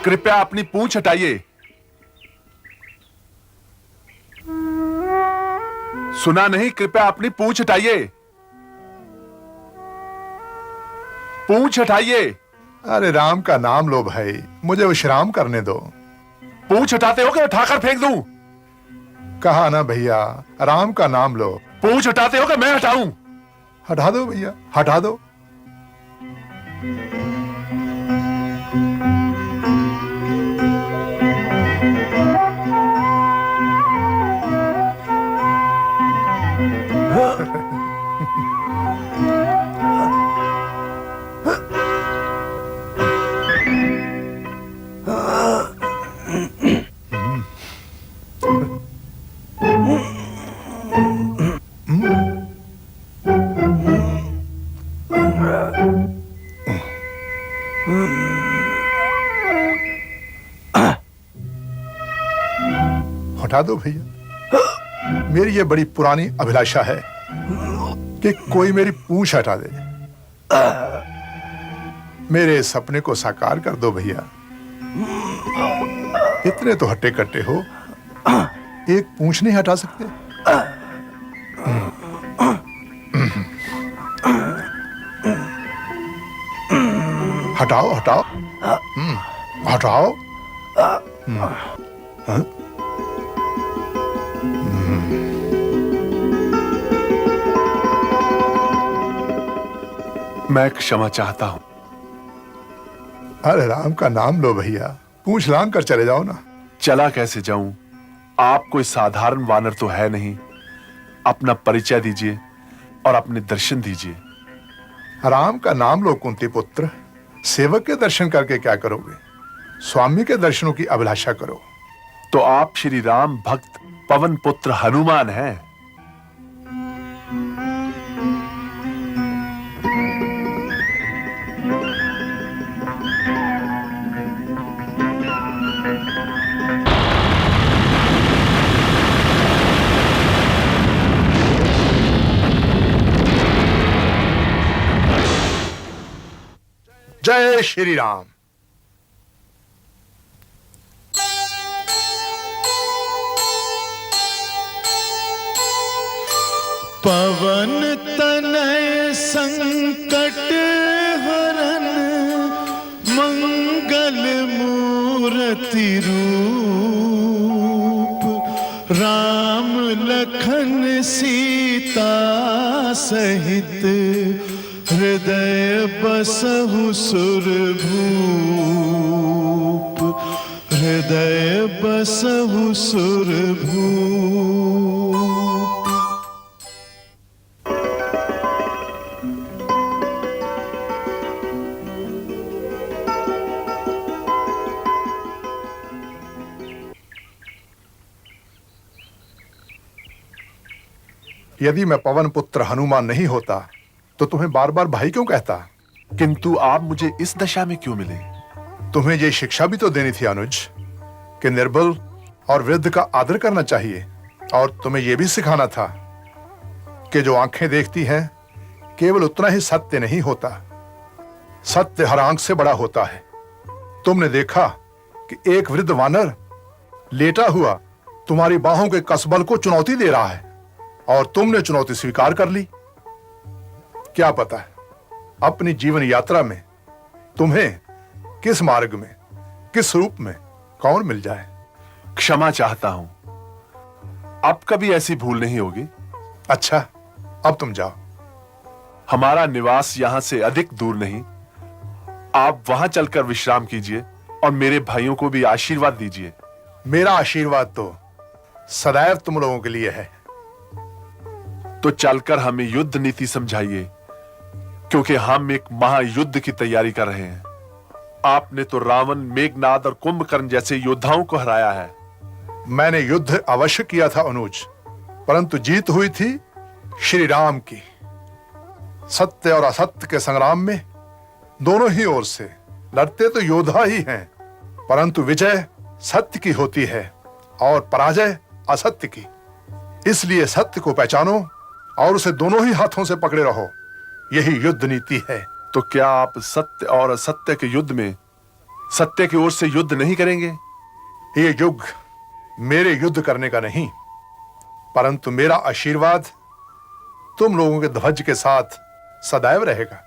कृपया अपनी पूंछ हटाइए। सुना नहीं? कृपया अपनी पूंछ हटाइए। पूंछ हटाइए। अरे राम का नाम लो भाई, मुझे विश्राम करने दो। पूंछ हटाते हो कि उठाकर फेंक दूं? कहा ना भैया, राम का नाम लो। पूंछ हटाते हो कि मैं हटाऊं? हटा दो भैया, हटा दो। हटा दो भैया, मेरी ये बड़ी पुरानी अभिलाषा है कि कोई मेरी पूंछ हटा दे। मेरे सपने को साकार कर दो भैया। इतने तो हट्टे कट्टे हो, एक पूंछ नहीं हटा सकते? हटाओ हटाओ, हटाओ। मैं क्षमा चाहता हूं। अरे राम का नाम लो भैया, पूंछ लांग कर चले जाओ ना। चला कैसे जाऊं? आप कोई साधारण वानर तो है नहीं। अपना परिचय दीजिए और अपने दर्शन दीजिए। राम का नाम लो कुंती पुत्र। सेवक के दर्शन करके क्या करोगे? स्वामी के दर्शनों की अभिलाषा करो। तो आप श्री राम भक्त पवन पुत्र हनुमान हैं। जय श्री राम। पवन तनय संकट हरन मंगल मूर्ति रूप, राम लखन सीता सहित हृदय बसहु सुरभूप, हृदय बसहु सुरभूप। यदि मैं पवन पुत्र हनुमान नहीं होता तो तुम्हें बार बार भाई क्यों कहता? किंतु आप मुझे इस दशा में क्यों मिले? तुम्हें ये शिक्षा भी तो देनी थी अनुज कि निर्बल और वृद्ध का आदर करना चाहिए, और तुम्हें यह भी सिखाना था कि जो आंखें देखती हैं केवल उतना ही सत्य नहीं होता, सत्य हर आंख से बड़ा होता है। तुमने देखा कि एक वृद्ध वानर लेटा हुआ तुम्हारी बाहों के कसबल को चुनौती दे रहा है और तुमने चुनौती स्वीकार कर ली। क्या पता है अपनी जीवन यात्रा में तुम्हें किस मार्ग में, किस रूप में कौन मिल जाए। क्षमा चाहता हूं, अब कभी ऐसी भूल नहीं होगी। अच्छा, अब तुम जाओ। हमारा निवास यहां से अधिक दूर नहीं। आप वहां चलकर विश्राम कीजिए और मेरे भाइयों को भी आशीर्वाद दीजिए। मेरा आशीर्वाद तो सदैव तुम लोगों के लिए है। तो चलकर हमें युद्ध नीति समझाइए, क्योंकि हम एक महायुद्ध की तैयारी कर रहे हैं। आपने तो रावण, मेघनाद और कुंभकर्ण जैसे योद्धाओं को हराया है। मैंने युद्ध अवश्य किया था अनुज, परंतु जीत हुई थी श्री राम की। सत्य और असत्य के संग्राम में दोनों ही ओर से लड़ते तो योद्धा ही हैं, परंतु विजय सत्य की होती है और पराजय असत्य की। इसलिए सत्य को पहचानो और उसे दोनों ही हाथों से पकड़े रहो। यही युद्ध नीति है। तो क्या आप सत्य और असत्य के युद्ध में सत्य की ओर से युद्ध नहीं करेंगे? ये युग मेरे युद्ध करने का नहीं, परंतु मेरा आशीर्वाद तुम लोगों के ध्वज के साथ सदैव रहेगा।